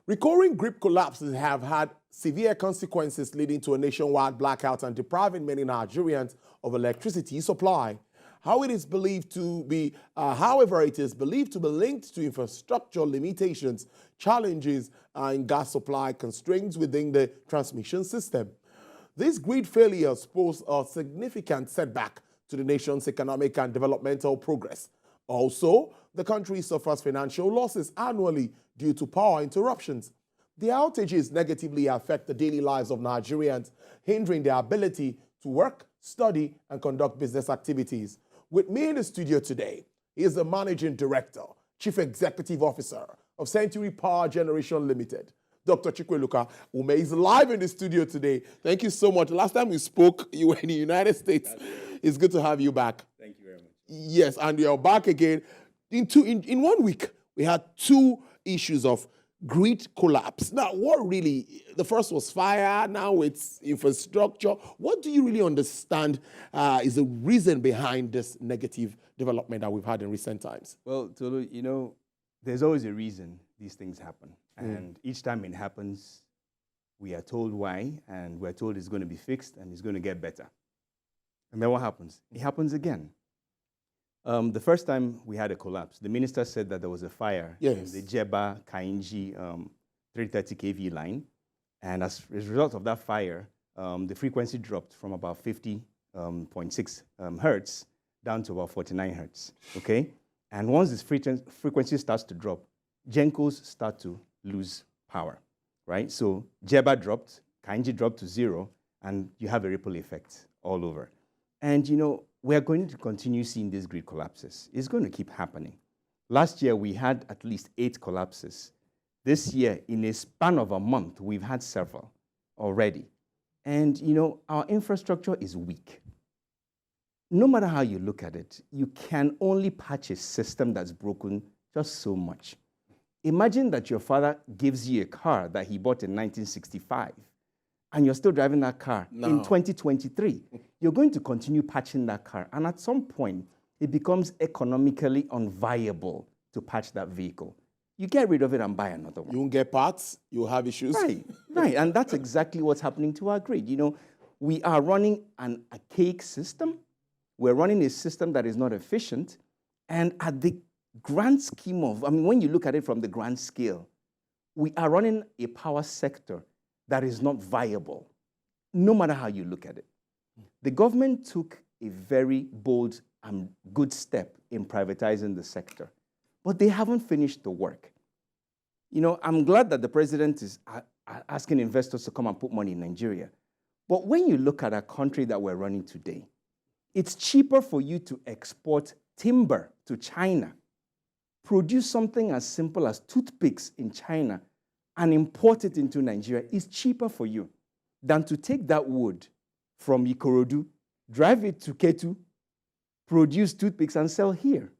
Recurring grid collapses have had severe consequences, leading to a nationwide blackout and depriving many Nigerians of electricity supply. However, it is believed to be linked to infrastructure limitations, challenges in gas supply constraints within the transmission system. These grid failures pose a significant setback to the nation's economic and developmental progress. Also, the country suffers financial losses annually due to power interruptions. The outages negatively affect the daily lives of Nigerians, hindering their ability to work, study, and conduct business activities. With me in the studio today is the Managing Director, Chief Executive Officer of Century Power Generation Limited, Dr. Chikweluka Ume. Is live in the studio today. Thank you so much. Last time we spoke, you were in the United States. It's good to have you back. Thank you very much. Yes, and you're back again. In 1 week, we had two issues of grid collapse. Now, the first was fire, now it's infrastructure. What do you really understand is the reason behind this negative development that we've had in recent times? Well, Tolu, there's always a reason these things happen. And each time it happens, we are told why, and we're told it's going to be fixed and it's going to get better. And then what happens? It happens again. The first time we had a collapse, the minister said that there was a fire in the Jeba Kainji 330 kV line. And as a result of that fire, the frequency dropped from about 50.6 hertz down to about 49 hertz. Okay? And once this frequency starts to drop, Gencos start to lose power, right? So Jeba dropped, Kainji dropped to 0, and you have a ripple effect all over. And we're going to continue seeing these grid collapses. It's going to keep happening. Last year, we had at least 8 collapses. This year, in a span of a month, we've had several already. And, our infrastructure is weak. No matter how you look at it, you can only patch a system that's broken just so much. Imagine that your father gives you a car that he bought in 1965, and you're still driving that car in 2023. You're going to continue patching that car. And at some point, it becomes economically unviable to patch that vehicle. You get rid of it and buy another one. You won't get parts, you'll have issues. Right. And that's exactly what's happening to our grid. We are running an archaic system. We're running a system that is not efficient. And at the grand scheme when you look at it from the grand scale, we are running a power sector that is not viable, no matter how you look at it. The government took a very bold and good step in privatizing the sector, but they haven't finished the work. I'm glad that the president is asking investors to come and put money in Nigeria. But when you look at a country that we're running today, it's cheaper for you to export timber to China, produce something as simple as toothpicks in China, and import it into Nigeria. Is cheaper for you than to take that wood from Ikorodu, drive it to Ketu, produce toothpicks, and sell here,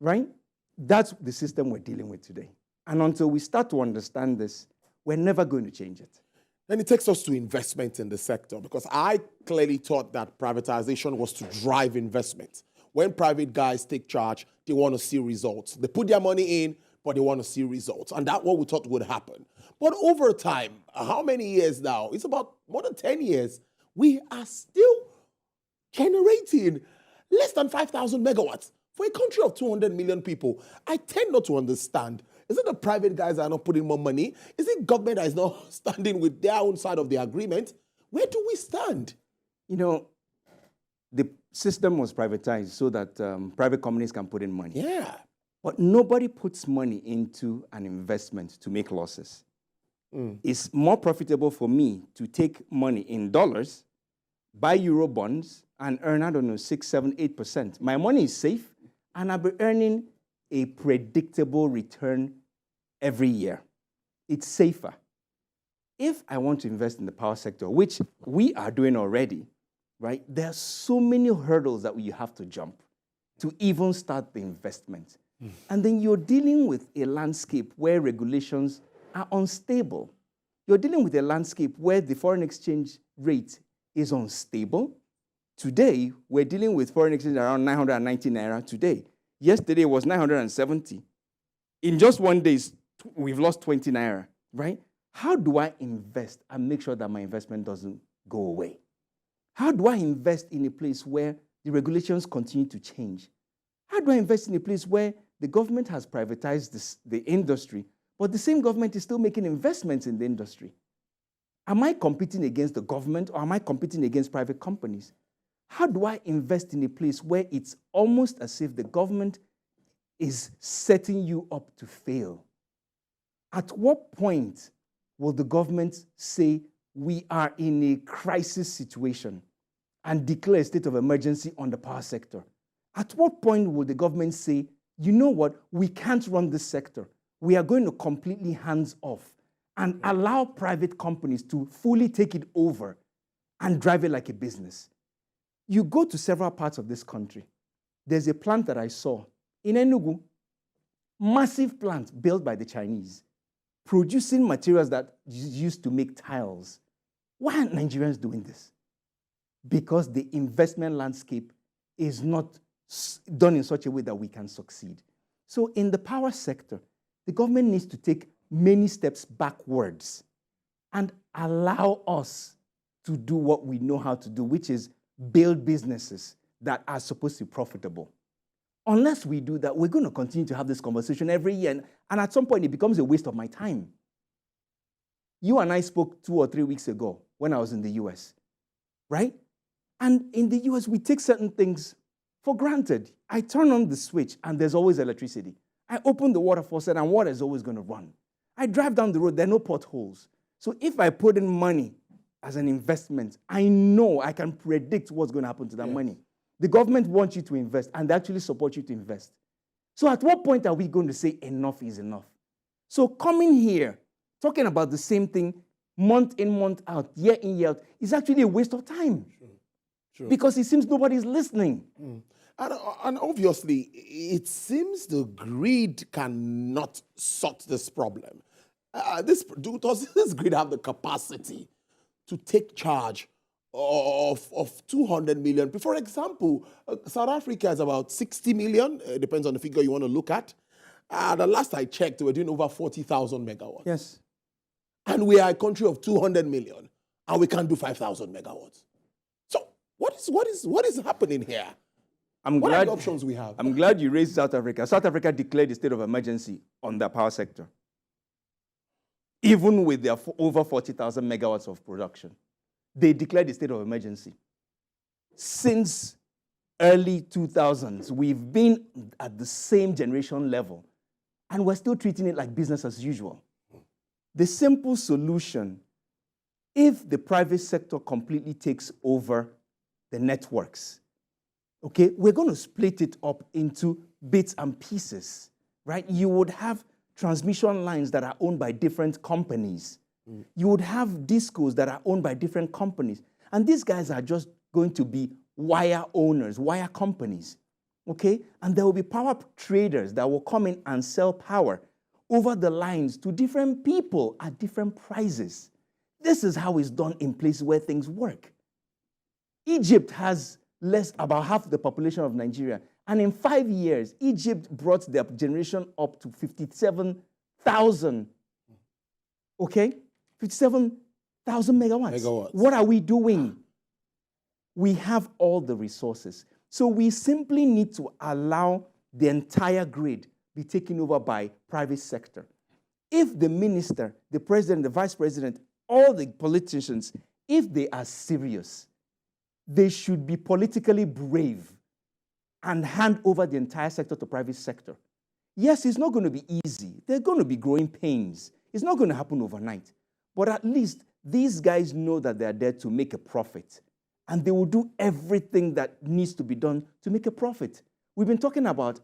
right? That's the system we're dealing with today. And until we start to understand this, we're never going to change it. And it takes us to investment in the sector, because I clearly thought that privatization was to drive investment. When private guys take charge, they want to see results. They put their money in, but they want to see results. And that's what we thought would happen. But over time, how many years now? It's about more than 10 years. We are still generating less than 5,000 megawatts for a country of 200 million people. I tend not to understand. Is it the private guys that are not putting more money? Is it government that is not standing with their own side of the agreement? Where do we stand? The system was privatized so that private companies can put in money. Yeah. But nobody puts money into an investment to make losses. It's more profitable for me to take money in dollars, buy euro bonds, and earn, 6, 7, 8%. My money is safe, and I'll be earning a predictable return every year. It's safer. If I want to invest in the power sector, which we are doing already, right, there are so many hurdles that you have to jump to even start the investment. And then you're dealing with a landscape where regulations are unstable. You're dealing with a landscape where the foreign exchange rate is unstable. Today, we're dealing with foreign exchange around 990 naira today. Yesterday was 970. In just 1 day, we've lost 20 naira. right? How do I invest and make sure that my investment doesn't go away? How do I invest in a place where the regulations continue to change? How do I invest in a place where the government has privatized the industry, but the same government is still making investments in the industry? Am I competing against the government or am I competing against private companies? How do I invest in a place where it's almost as if the government is setting you up to fail? At what point will the government say we are in a crisis situation and declare a state of emergency on the power sector? At what point will the government say, you know what, we can't run this sector. We are going to completely hands off and allow private companies to fully take it over and drive it like a business? You go to several parts of this country. There's a plant that I saw in Enugu, massive plant built by the Chinese, producing materials that is used to make tiles. Why aren't Nigerians doing this? Because the investment landscape is not done in such a way that we can succeed. So in the power sector, the government needs to take many steps backwards and allow us to do what we know how to do, which is build businesses that are supposed to be profitable. Unless we do that, we're going to continue to have this conversation every year, and at some point it becomes a waste of my time. You and I spoke 2 or 3 weeks ago when I was in the US, right? And in the US, we take certain things for granted. I turn on the switch and there's always electricity. I open the water faucet and water is always going to run. I drive down the road, there are no potholes. So if I put in money as an investment, I know I can predict what's going to happen to that money. The government wants you to invest and they actually support you to invest. So at what point are we going to say enough is enough? So coming here, talking about the same thing month in, month out, year in, year out, is actually a waste of time. Sure. Because it seems nobody's listening. And obviously, it seems the greed cannot sort this problem. Does this greed have the capacity to take charge of 200 million? For example, South Africa is about 60 million. It depends on the figure you want to look at. The last I checked, we're doing over 40,000 megawatts. Yes. And we are a country of 200 million, and we can't do 5,000 megawatts. So what is happening here? What are the options we have? I'm glad you raised South Africa. South Africa declared a state of emergency on the power sector, even with their over 40,000 megawatts of production. They declared a state of emergency. Since early 2000s, we've been at the same generation level, and we're still treating it like business as usual. The simple solution, if the private sector completely takes over the networks, okay, we're going to split it up into bits and pieces, right? You would have transmission lines that are owned by different companies. You would have discos that are owned by different companies. And these guys are just going to be wire owners, wire companies, okay? And there will be power traders that will come in and sell power over the lines to different people at different prices. This is how it's done in places where things work. Egypt has about half the population of Nigeria. And in 5 years, Egypt brought their generation up to 57,000. Okay? 57,000 megawatts. What are we doing? We have all the resources. So we simply need to allow the entire grid be taken over by private sector. If the minister, the president, the vice president, all the politicians, if they are serious, they should be politically brave and hand over the entire sector to private sector. Yes, it's not going to be easy. There are going to be growing pains. It's not going to happen overnight. But at least these guys know that they are there to make a profit. And they will do everything that needs to be done to make a profit. We've been talking about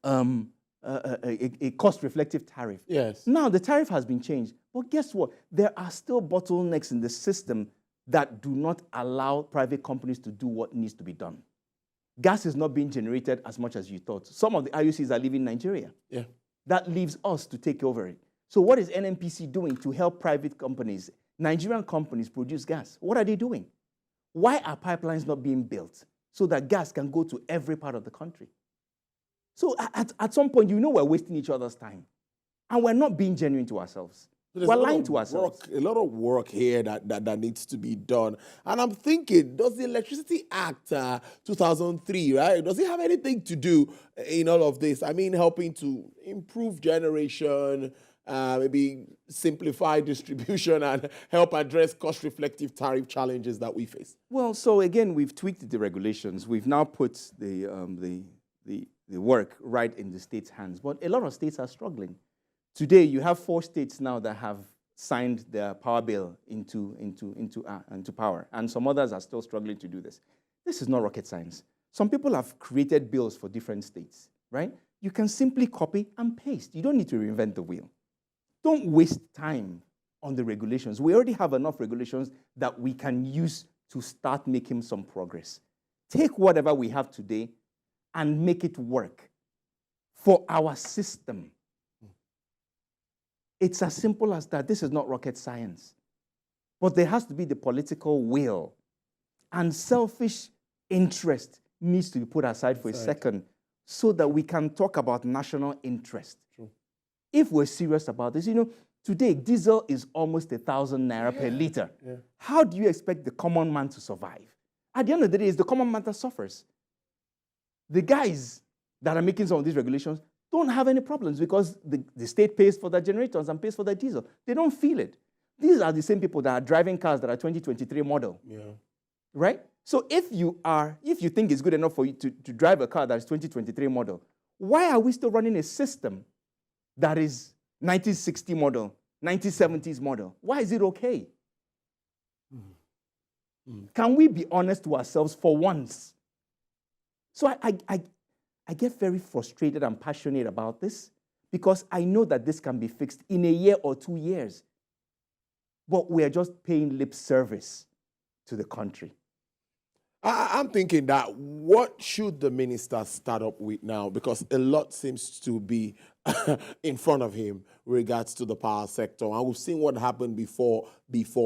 a cost-reflective tariff. Yes. Now, the tariff has been changed. But guess what? There are still bottlenecks in the system that do not allow private companies to do what needs to be done. Gas is not being generated as much as you thought. Some of the IOCs are leaving Nigeria. Yeah. That leaves us to take over it. So what is NNPC doing to help private companies, Nigerian companies, produce gas? What are they doing? Why are pipelines not being built so that gas can go to every part of the country? So at some point, we're wasting each other's time. And we're not being genuine to ourselves. There's We're lying to ourselves. a lot of work here that needs to be done. And I'm thinking, does the Electricity Act 2003, right, does it have anything to do in all of this? I mean, helping to improve generation, maybe simplify distribution and help address cost-reflective tariff challenges that we face? Well, so again, we've tweaked the regulations. We've now put the work right in the states' hands. But a lot of states are struggling. Today, you have 4 states now that have signed their power bill into power, and some others are still struggling to do this. This is not rocket science. Some people have created bills for different states, right? You can simply copy and paste. You don't need to reinvent the wheel. Don't waste time on the regulations. We already have enough regulations that we can use to start making some progress. Take whatever we have today and make it work for our system. It's as simple as that. This is not rocket science. But there has to be the political will. And selfish interest needs to be put aside for a second so that we can talk about national interest. True. If we're serious about this, today diesel is almost 1,000 naira per liter. Yeah. How do you expect the common man to survive? At the end of the day, it's the common man that suffers. The guys that are making some of these regulations don't have any problems because the state pays for their generators and pays for their diesel. They don't feel it. These are the same people that are driving cars that are 2023 model. Yeah. Right? So if you think it's good enough for you to drive a car that is 2023 model, why are we still running a system that is 1960 model, 1970s model? Why is it okay? Can we be honest to ourselves for once? So I get very frustrated and passionate about this because I know that this can be fixed in a year or 2 years. But we are just paying lip service to the country. I'm thinking that what should the minister start up with now? Because a lot seems to be in front of him with regards to the power sector. And we've seen what happened before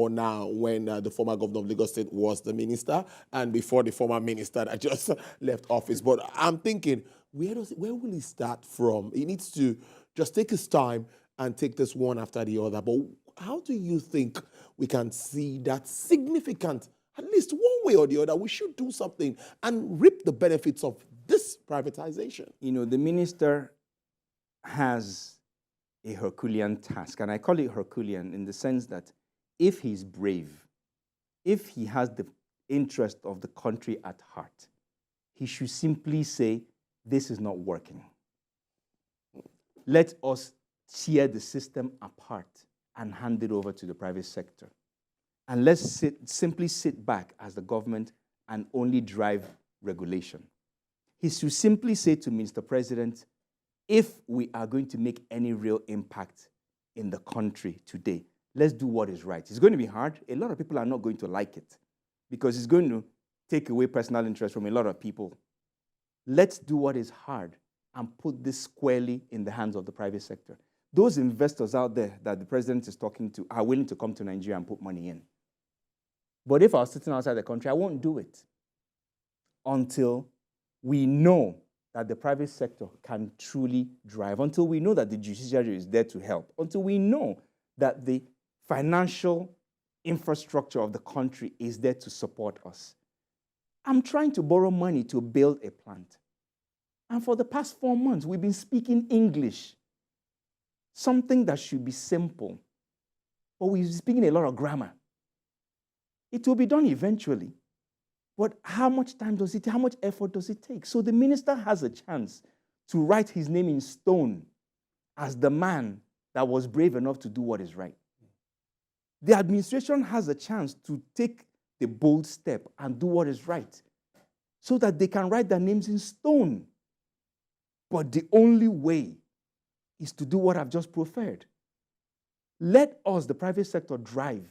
now when the former governor of Lagos State was the minister and before the former minister that just left office. But I'm thinking, where will he start from? He needs to just take his time and take this one after the other. But how do you think we can see that significant, at least one way or the other, we should do something and reap the benefits of this privatization? The minister has a Herculean task, and I call it Herculean in the sense that if he's brave, if he has the interest of the country at heart, he should simply say, this is not working. Let us tear the system apart and hand it over to the private sector. And let's simply sit back as the government and only drive regulation. He should simply say to Mr. President, if we are going to make any real impact in the country today, let's do what is right. It's going to be hard. A lot of people are not going to like it because it's going to take away personal interest from a lot of people. Let's do what is hard and put this squarely in the hands of the private sector. Those investors out there that the president is talking to are willing to come to Nigeria and put money in. But if I was sitting outside the country, I won't do it until we know that the private sector can truly drive, until we know that the judiciary is there to help, until we know that the financial infrastructure of the country is there to support us. I'm trying to borrow money to build a plant. And for the past 4 months, we've been speaking English, something that should be simple. But we're speaking a lot of grammar. It will be done eventually. But how much time does it take? How much effort does it take? So the minister has a chance to write his name in stone as the man that was brave enough to do what is right. The administration has a chance to take the bold step and do what is right so that they can write their names in stone. But the only way is to do what I've just proffered. Let us, the private sector, drive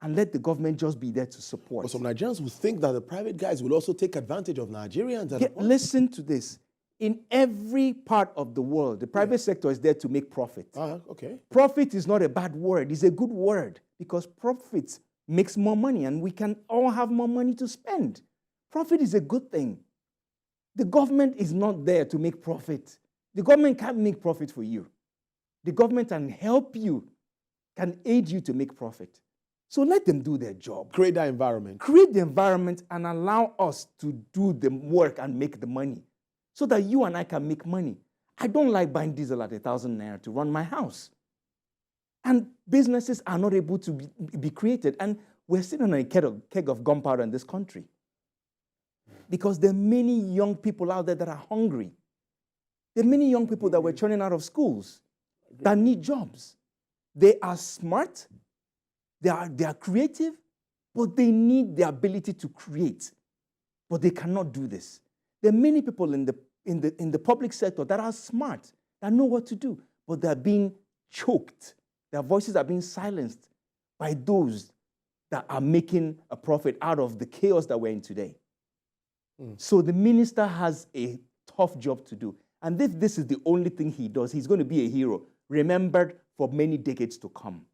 and let the government just be there to support. But some Nigerians will think that the private guys will also take advantage of Nigerians. Listen to this. In every part of the world, the private sector is there to make profit. Okay. Profit is not a bad word. It's a good word because profit makes more money and we can all have more money to spend. Profit is a good thing. The government is not there to make profit. The government can't make profit for you. The government can help you can aid you to make profit. So let them do their job. Create that environment. Create the environment and allow us to do the work and make the money so that you and I can make money. I don't like buying diesel at 1,000 naira to run my house. And businesses are not able to be created. And we're sitting on a keg of gunpowder in this country. Because there are many young people out there that are hungry. There are many young people that were churning out of schools that need jobs. They are smart, they are creative, but they need the ability to create. But they cannot do this. There are many people in the public sector that are smart, that know what to do, but they're being choked. Their voices are being silenced by those that are making a profit out of the chaos that we're in today. So the minister has a tough job to do. And if this is the only thing he does, he's going to be a hero, remembered for many decades to come.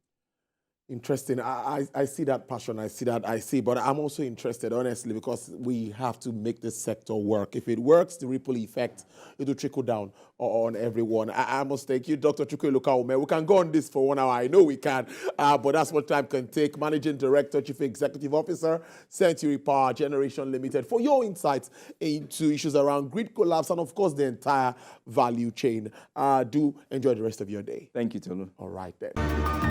Interesting. I see that passion. But I'm also interested, honestly, because we have to make this sector work. If it works, the ripple effect, it will trickle down on everyone. I must thank you, Dr. Chukwueluka. We can go on this for 1 hour. I know we can, but that's what time can take. Managing Director, Chief Executive Officer, Century Power Generation Limited, for your insights into issues around grid collapse and, of course, the entire value chain. Do enjoy the rest of your day. Thank you, Tolu. All right, then.